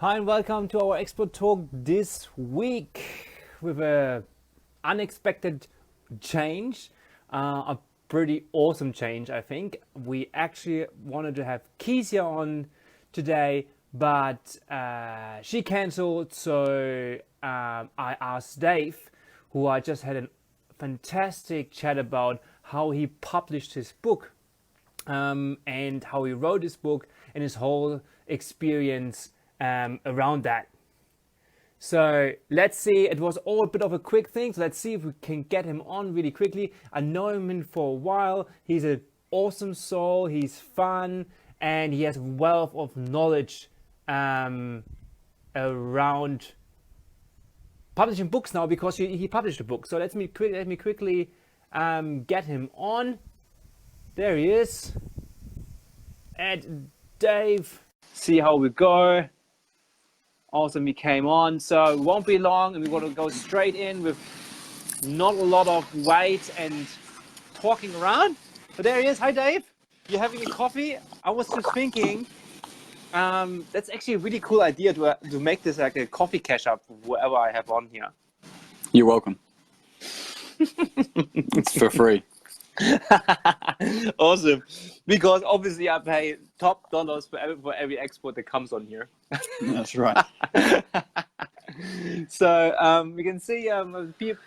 Hi and welcome to our expert talk this week with a unexpected change, a pretty awesome change. I think we actually wanted to have Kezia on today, but she cancelled, so I asked Dave, who I just had a fantastic chat about how he published his book and how he wrote his book and his whole experience around that. So let's see, it was all a bit of a quick thing, so let's see if we can get him on really quickly. I know him for a while. He's an awesome soul, he's fun, and he has a wealth of knowledge around publishing books now, because he published a book. So let me quickly get him on. There he is. And Dave, see how we go. Awesome, he came on, so it won't be long, and we're going to go straight in with not a lot of wait and talking around. But there he is. Hi, Dave. You're having a coffee? I was just thinking, that's actually a really cool idea to make this like a coffee cash up for whoever I have on here. You're welcome. It's for free. Awesome, because obviously I pay top dollars for every export that comes on here. That's right. So we can see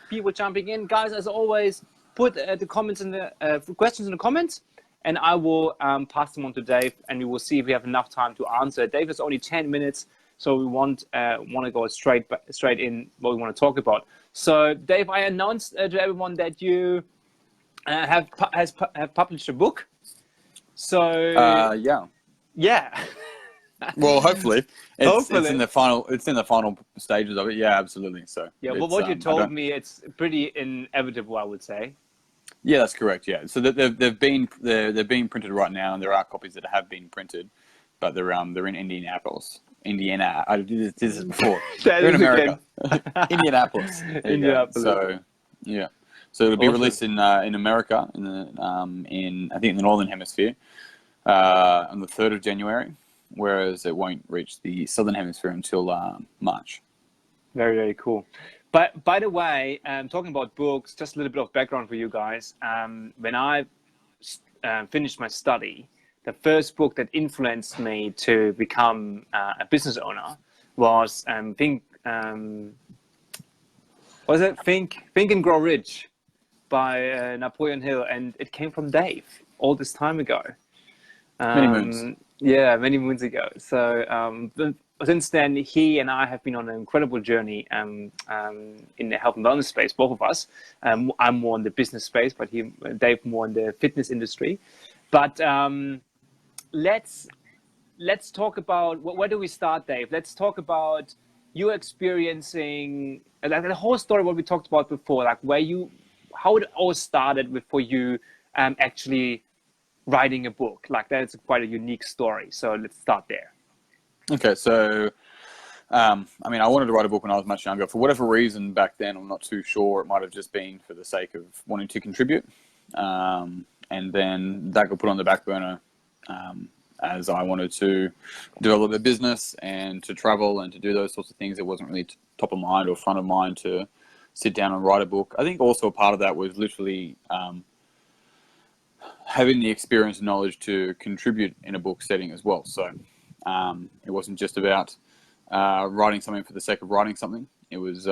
people jumping in. Guys, as always, put the comments in the questions in the comments, and I will pass them on to Dave, and we will see if we have enough time to answer. Dave has only 10 minutes, so we want to go straight in what we want to talk about. So Dave, I announced to everyone that you have published a book. So yeah. Well, hopefully. It's in the final stages of it. Yeah, absolutely. So yeah, well, what you told me, it's pretty inevitable, I would say. Yeah, that's correct. Yeah, so they're being printed right now, and there are copies that have been printed, but they're in Indianapolis, Indiana. I did this before. They're in America. Indianapolis. Indianapolis. So yeah. So it'll be released in America, in I think in the Northern Hemisphere, on the 3rd of January, whereas it won't reach the Southern Hemisphere until March. Very, very cool. But by the way, talking about books, just a little bit of background for you guys. When I finished my study, the first book that influenced me to become a business owner was Think and Grow Rich by Napoleon Hill, and it came from Dave all this time ago. Many moons. Yeah, many moons ago. So since then, he and I have been on an incredible journey in the health and wellness space, both of us. I'm more in the business space, but Dave more in the fitness industry. But let's talk about, where do we start, Dave? Let's talk about you experiencing like the whole story, what we talked about before, like how it all started for you actually writing a book. Like that's quite a unique story. So let's start there. Okay, so I mean, I wanted to write a book when I was much younger. For whatever reason back then, I'm not too sure. It might have just been for the sake of wanting to contribute, and then that got put on the back burner as I wanted to develop a business and to travel and to do those sorts of things. It wasn't really top of mind or front of mind to sit down and write a book. I think also a part of that was literally having the experience and knowledge to contribute in a book setting as well. So it wasn't just about writing something for the sake of writing something. It was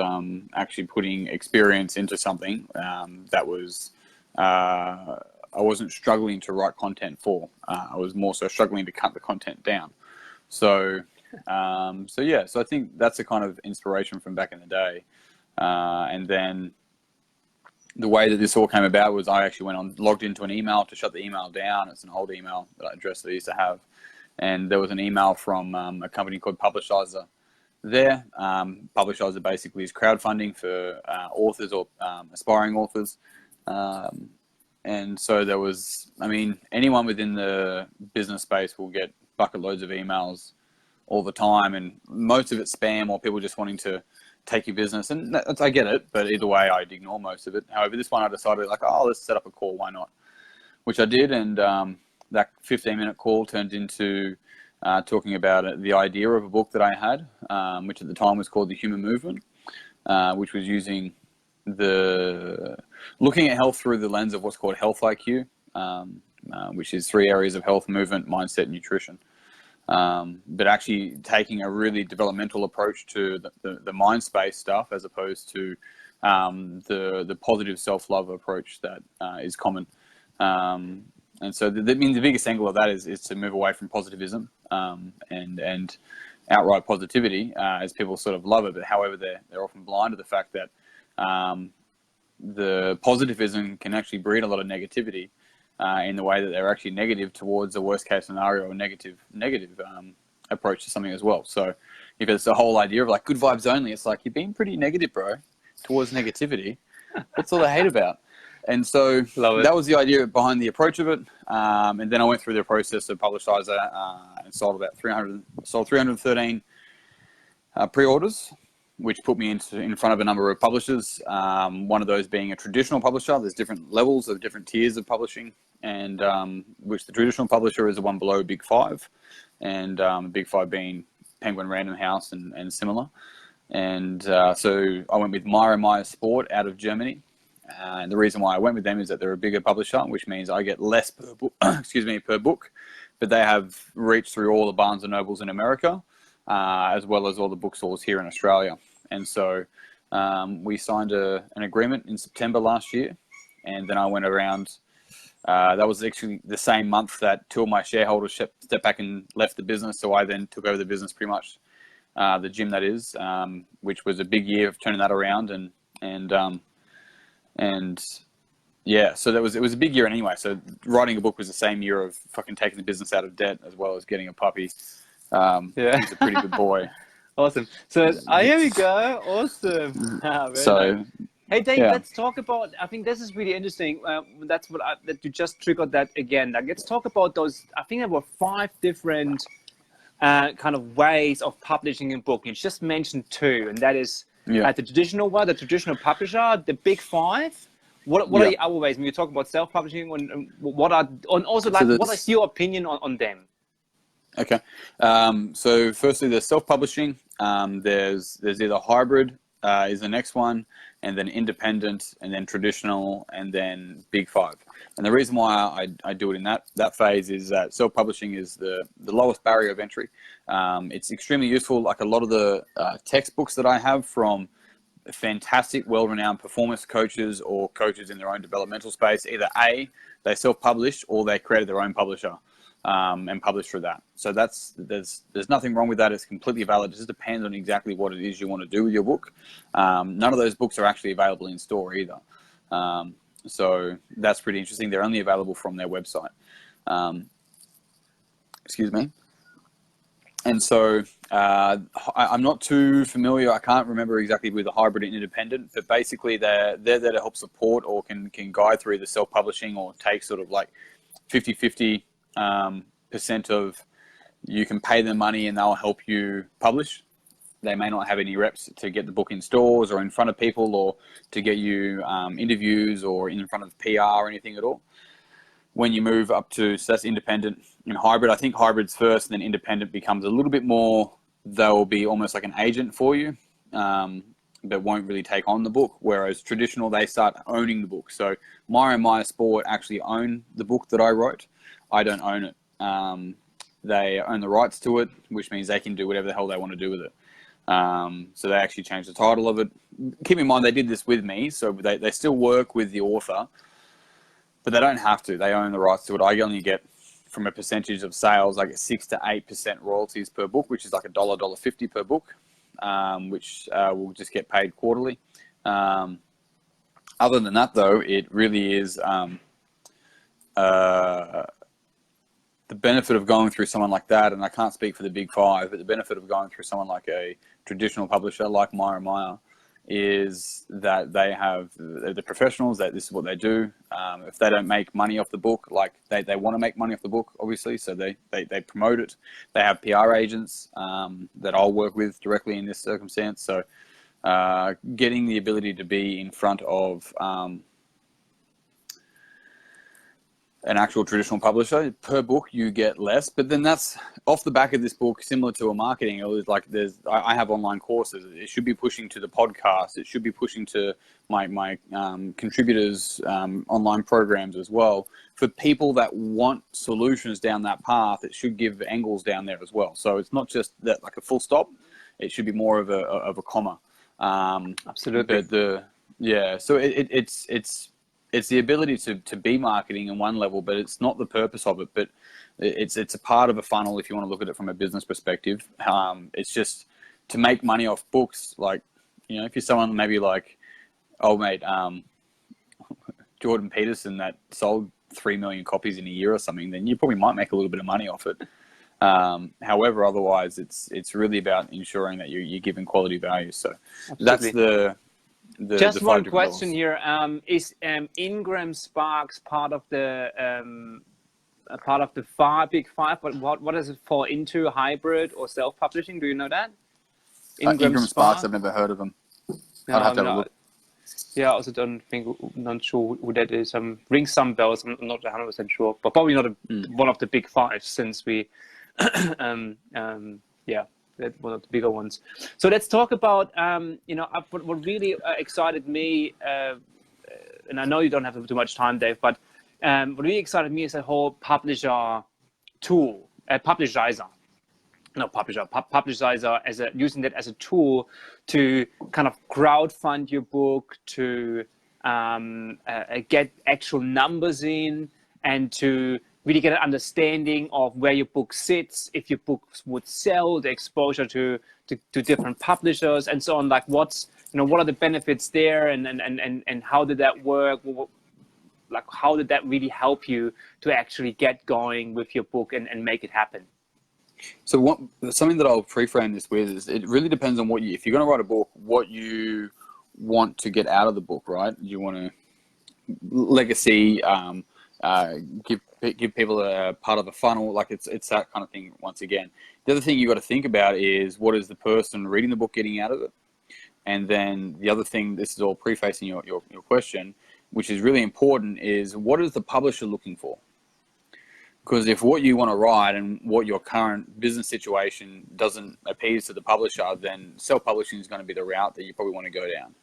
actually putting experience into something that was I wasn't struggling to write content for. I was more so struggling to cut the content down. So yeah, so I think that's a kind of inspiration from back in the day. And then the way that this all came about was I actually logged into an email to shut the email down. It's an old email address that I used to have. And there was an email from a company called Publishizer there. Publishizer basically is crowdfunding for authors or aspiring authors. And so there was, I mean, anyone within the business space will get bucket loads of emails all the time, and most of it's spam or people just wanting to take your business. And I get it, but either way, I'd ignore most of it. However, this one I decided like, oh, let's set up a call. Why not? Which I did. And that 15-minute call turned into talking about the idea of a book that I had, which at the time was called The Human Movement, which was looking at health through the lens of what's called health IQ, which is 3 areas of health: movement, mindset, nutrition. But actually taking a really developmental approach to the mind space stuff, as opposed to the positive self-love approach that is common. And so the biggest angle of that is to move away from positivism and outright positivity, as people sort of love it. But however, they're often blind to the fact that the positivism can actually breed a lot of negativity in the way that they're actually negative towards a worst case scenario, or negative approach to something as well. So if it's the whole idea of like good vibes only, it's like, you're being pretty negative, bro, towards negativity. That's all I hate about. And so that was the idea behind the approach of it. And then I went through the process of Publishizer and sold 313 pre-orders, which put me in front of a number of publishers. One of those being a traditional publisher. There's different levels of different tiers of publishing, and which the traditional publisher is the one below Big Five, and Big Five being Penguin Random House and similar. And so I went with Meyer Sport out of Germany. And the reason why I went with them is that they're a bigger publisher, which means I get less per book, per book, but they have reach through all the Barnes and Nobles in America, as well as all the bookstores here in Australia. And so we signed an agreement in September last year, and then I went around. That was actually the same month that 2 of my shareholders stepped back and left the business. So I then took over the business, pretty much, the gym that is, which was a big year of turning that around, and yeah, so it was a big year anyway. So writing a book was the same year of fucking taking the business out of debt, as well as getting a puppy. He's a pretty good boy. Awesome. So here we go. Awesome. Nice. Hey Dave, let's talk about. I think this is really interesting. That you just triggered that again. Like, let's talk about those. I think there were 5 different kind of ways of publishing a book. You just mentioned 2, and that is the traditional one, the traditional publisher, the Big Five. What are the other ways when you talk about self-publishing? What is your opinion on them? Okay. So firstly, there's self-publishing. There's either hybrid is the next one, and then independent, and then traditional, and then Big Five. And the reason why I do it in that phase is that self-publishing is the lowest barrier of entry. It's extremely useful. Like a lot of the textbooks that I have from fantastic, well-renowned performance coaches or coaches in their own developmental space, either A, they self-published, or they created their own publisher and published through that. So there's nothing wrong with that. It's completely valid. It just depends on exactly what it is you want to do with your book. None of those books are actually available in store either. So that's pretty interesting. They're only available from their website. Excuse me. And so I'm not too familiar. I can't remember exactly with the hybrid and independent, but basically they're there to help support or can guide through the self-publishing, or take sort of like 50-50% of, you can pay them money and they'll help you publish. They may not have any reps to get the book in stores or in front of people, or to get you interviews or in front of PR or anything at all. When you move up to, so that's independent and hybrid. I think hybrid's first, and then independent becomes a little bit more, they'll be almost like an agent for you, but won't really take on the book. Whereas traditional, they start owning the book. So Meyer Sport actually own the book that I wrote. I don't own it. They own the rights to it, which means they can do whatever the hell they want to do with it. So they actually changed the title of it. Keep in mind, they did this with me, so they still work with the author, but they don't have to. They own the rights to it. I only get, from a percentage of sales, I get 6 to 8% royalties per book, which is like $1.50 per book, which will just get paid quarterly. Other than that, though, it really is the benefit of going through someone like that, and I can't speak for the Big Five, but the benefit of going through someone like a traditional publisher like Meyer is that they have the professionals, that this is what they do. If they don't make money off the book, like they want to make money off the book, obviously, so they promote it. They have PR agents that I'll work with directly in this circumstance. So getting the ability to be in front of an actual traditional publisher. Per book, you get less, but then that's off the back of this book, similar to a marketing. It was like I have online courses. It should be pushing to the podcast. It should be pushing to my contributors' online programs as well. For people that want solutions down that path, it should give angles down there as well. So it's not just that like a full stop. It should be more of a comma. Absolutely. But so it's the ability to be marketing in one level, but it's not the purpose of it. But it's a part of a funnel if you want to look at it from a business perspective. It's just to make money off books. Like, if you're someone maybe like, Jordan Peterson that sold 3 million copies in a year or something, then you probably might make a little bit of money off it. However, otherwise, it's really about ensuring that you're giving quality value. So Absolutely. That's the just one $5 question here. Is Ingram Sparks part of the big five? But what does it fall into? Hybrid or self-publishing? Do you know that? Ingram Sparks. I've never heard of them. I'd have to have a look. Yeah, I also not sure who that is. Rings some bells. I'm not 100% sure, but probably not one of the big five, since we, that's one of the bigger ones. So let's talk about, what really excited me, and I know you don't have too much time, Dave, but what really excited me is the whole publisher tool, Publishizer. Publishizer, using that as a tool to kind of crowdfund your book, to get actual numbers in, and to really get an understanding of where your book sits, if your books would sell, the exposure to different publishers, and so on. Like, what are the benefits there, and how did that work? Like, how did that really help you to actually get going with your book and make it happen? So something that I'll pre-frame this with is it really depends on if you're going to write a book, what you want to get out of the book, right? You want to legacy, give people a part of the funnel, like it's that kind of thing. Once again, the other thing you got to think about is what is the person reading the book getting out of it, and then the other thing, this is all prefacing your question, which is really important, is what is the publisher looking for? Because if what you want to write and what your current business situation doesn't appease to the publisher, then self-publishing is going to be the route that you probably want to go down,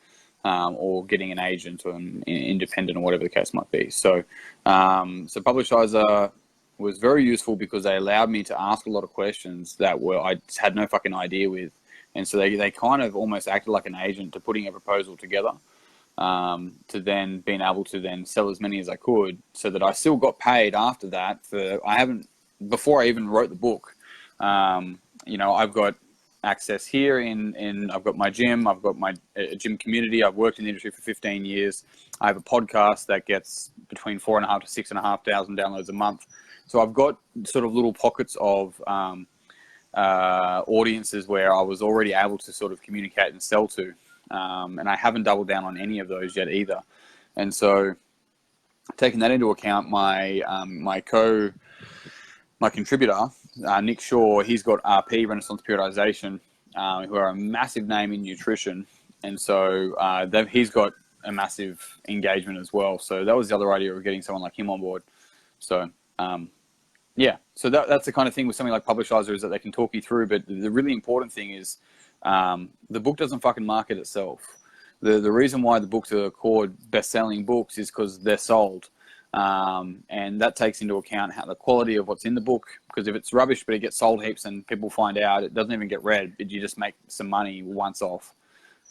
or getting an agent or an independent or whatever the case might be. So, Publishizer was very useful because they allowed me to ask a lot of questions that I had no fucking idea with, and so they kind of almost acted like an agent to putting a proposal together. To then being able to then sell as many as I could, so that I still got paid after that. Before I even wrote the book, I've got access here I've got my gym, I've got my gym community. I've worked in the industry for 15 years. I have a podcast that gets between 4,500 to 6,500 downloads a month. So I've got sort of little pockets of audiences where I was already able to sort of communicate and sell to. And I haven't doubled down on any of those yet either. And so, taking that into account, my contributor, Nick Shaw, he's got RP, Renaissance Periodization, who are a massive name in nutrition. And so he's got a massive engagement as well. So that was the other idea of getting someone like him on board. So, so that's the kind of thing with something like Publishizer, is that they can talk you through. But the really important thing is, the book doesn't fucking market itself. The reason why the books are called best-selling books is because they're sold. And that takes into account the quality of what's in the book. Because if it's rubbish, but it gets sold heaps and people find out, it doesn't even get read, but you just make some money once off.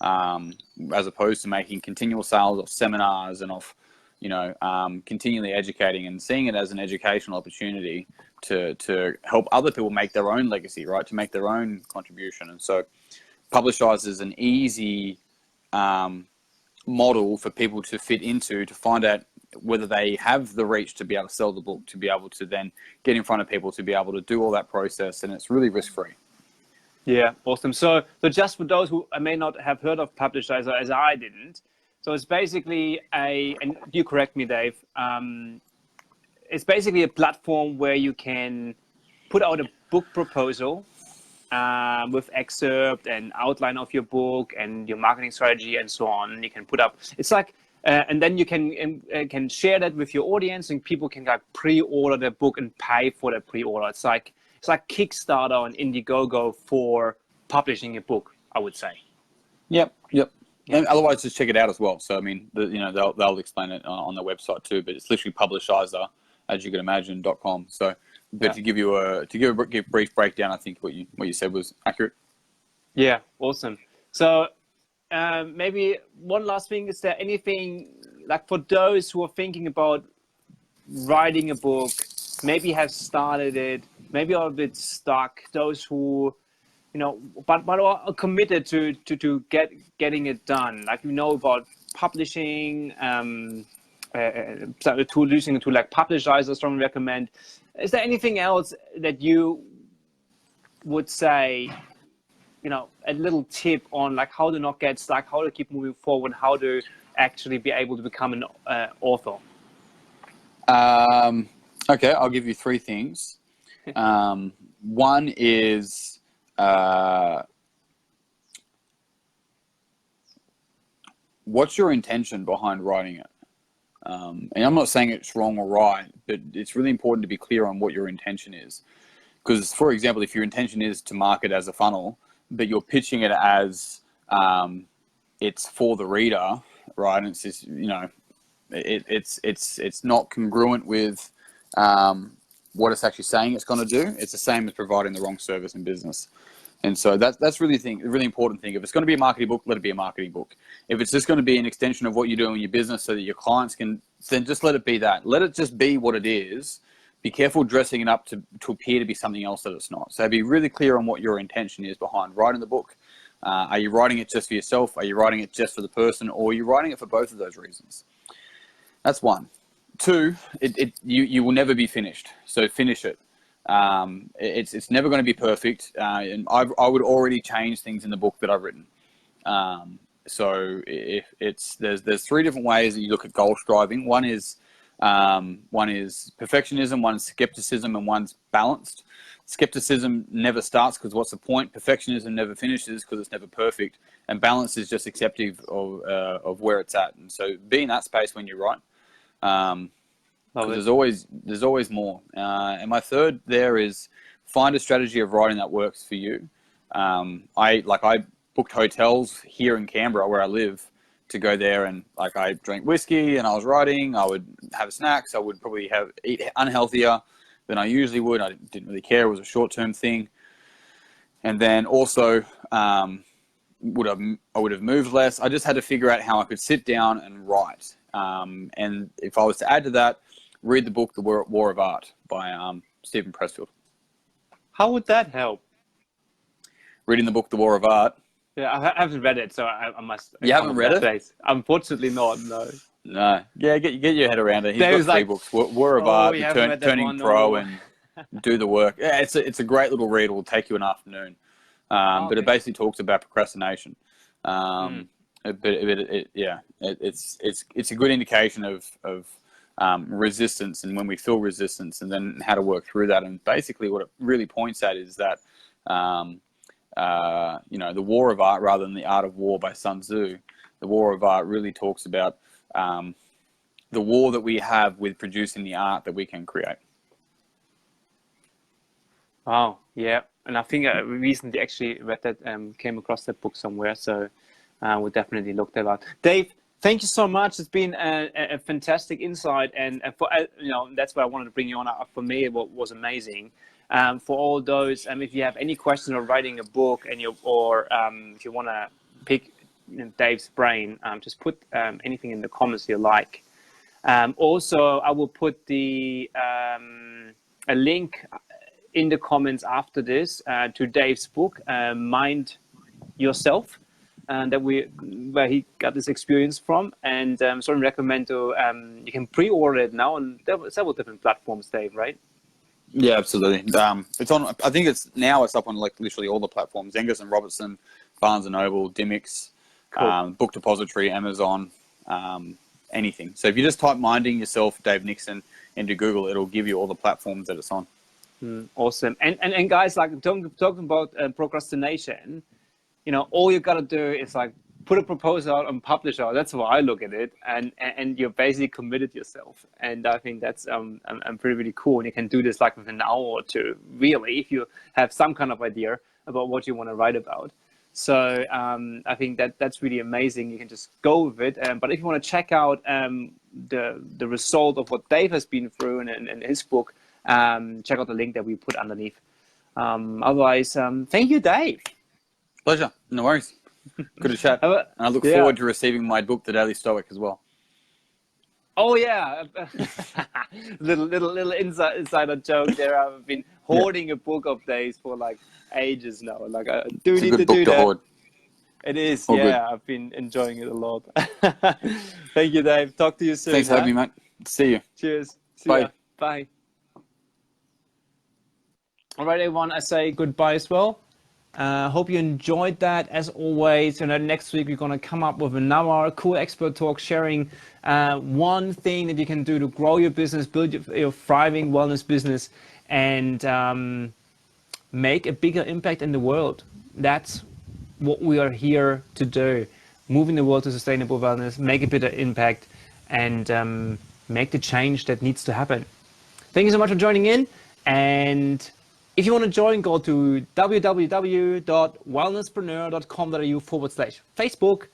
As opposed to making continual sales of seminars and of, continually educating and seeing it as an educational opportunity to help other people make their own legacy, right? To make their own contribution. And so Publishizer is an easy model for people to fit into, to find out whether they have the reach to be able to sell the book, to be able to then get in front of people, to be able to do all that process. And it's really risk-free. Yeah, awesome. So just for those who may not have heard of Publishizer, as I didn't, so it's basically and you correct me, Dave, it's basically a platform where you can put out a book proposal with excerpt and outline of your book and your marketing strategy and so on. You can put up, it's like and then you can share that with your audience, and people can like pre-order the book and pay for the pre-order. It's like Kickstarter and Indiegogo for publishing a book, I would say. Yep. And otherwise, just check it out as well. So I mean, they'll explain it on their website too. But it's literally Publishizer, as you can imagine, .com. So, but to give a brief breakdown, I think what you said was accurate. Yeah, awesome. So maybe one last thing: is there anything like for those who are thinking about writing a book, maybe have started it, maybe are a bit stuck? Those who but are committed to getting it done, like about publishing, so using a tool like Publishizer, I strongly recommend. Is there anything else that you would say, a little tip on like how to not get stuck, how to keep moving forward, how to actually be able to become an author? Okay, I'll give you 3 things. One is what's your intention behind writing it? And I'm not saying it's wrong or right, but it's really important to be clear on what your intention is. Because, for example, if your intention is to market as a funnel, but you're pitching it as it's for the reader, right? And it's just, it's not congruent with what it's actually saying it's going to do. It's the same as providing the wrong service in business. And so that's really a really important thing. If it's going to be a marketing book, let it be a marketing book. If it's just going to be an extension of what you're doing in your business so that your clients can, then just let it be that. Let it just be what it is. Be careful dressing it up to appear to be something else that it's not. So be really clear on what your intention is behind writing the book. Are you writing it just for yourself? Are you writing it just for the person? Or are you writing it for both of those reasons? That's 1. 2, you will never be finished. So finish it. It's never going to be perfect, and I would already change things in the book that I've written. So if there's 3 different ways that you look at goal striving. One is perfectionism, one's skepticism, and one's balanced. Skepticism never starts because what's the point? Perfectionism never finishes because it's never perfect, and balance is just acceptive of where it's at. And so be in that space when you write. There's always more. And my 3rd there is find a strategy of writing that works for you. I booked hotels here in Canberra where I live to go there, and like I drank whiskey and I was writing. I would have snacks. I would probably eat unhealthier than I usually would. I didn't really care. It was a short-term thing. And then also I would have moved less. I just had to figure out how I could sit down and write. And if I was to add to that, read the book The War of Art by Stephen Pressfield. How would that help? Reading the book The War of Art. Yeah, I haven't read it, so I must. You haven't read it? Place. Unfortunately, not. No. No. Yeah, get your head around it. He's got 3 books: War of Art, Turning Pro, and Do the Work. Yeah, it's a great little read. It will take you an afternoon. But it basically talks about procrastination. But it's a good indication of resistance, and when we feel resistance, and then how to work through that. And basically what it really points at is that the War of Art rather than the Art of War by Sun Tzu. The War of Art really talks about the war that we have with producing the art that we can create. Wow, yeah. And I think I recently actually read that, came across that book somewhere, so we'll definitely look that up. Dave, thank you so much. It's been a fantastic insight, and for that's why I wanted to bring you on. For me, it was amazing. For all those, if you have any questions on writing a book, and if you want to pick Dave's brain, just put anything in the comments you like. Also, I will put a link in the comments after this to Dave's book, Mind Yourself, where he got this experience from, and so I recommend you can pre-order it now on several different platforms, Dave, right? Yeah, absolutely. It's on. I think it's up on like literally all the platforms: Angus and Robertson, Barnes and Noble, Dimmicks, cool. Book Depository, Amazon, anything. So if you just type "Minding Yourself," Dave Nixon into Google, it'll give you all the platforms that it's on. Awesome. And guys, like talking about procrastination, all you gotta do is like put a proposal out on Publisher. That's how I look at it, and you're basically committed yourself. And I think that's pretty cool. And you can do this like within an hour or two, really, if you have some kind of idea about what you want to write about. So I think that's really amazing. You can just go with it. But if you want to check out the result of what Dave has been through in his book, check out the link that we put underneath. Otherwise, thank you, Dave. Pleasure. No worries. Good to chat. And I look forward to receiving my book, The Daily Stoic, as well. Oh yeah, little insider joke there. I've been hoarding a book of Dave's for like ages now. Like I do It's need a good to do book to that. hoard. It is, All yeah. good. I've been enjoying it a lot. Thank you, Dave. Talk to you soon. Thanks for having me, mate. See you. Cheers. See Bye. ya. Bye. All right, everyone. I say goodbye as well. Hope you enjoyed that. As always, next week we're gonna come up with another cool expert talk, sharing one thing that you can do to grow your business, build your thriving wellness business, and make a bigger impact in the world. That's what we are here to do: moving the world to sustainable wellness, make a bigger impact, and make the change that needs to happen. Thank you so much for joining in, and if you want to join, go to www.wellnesspreneur.com.au/Facebook,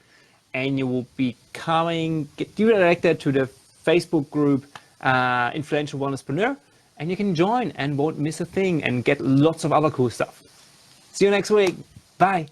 and you will be get redirected to the Facebook group Influential Wellnesspreneur, and you can join and won't miss a thing and get lots of other cool stuff. See you next week. Bye.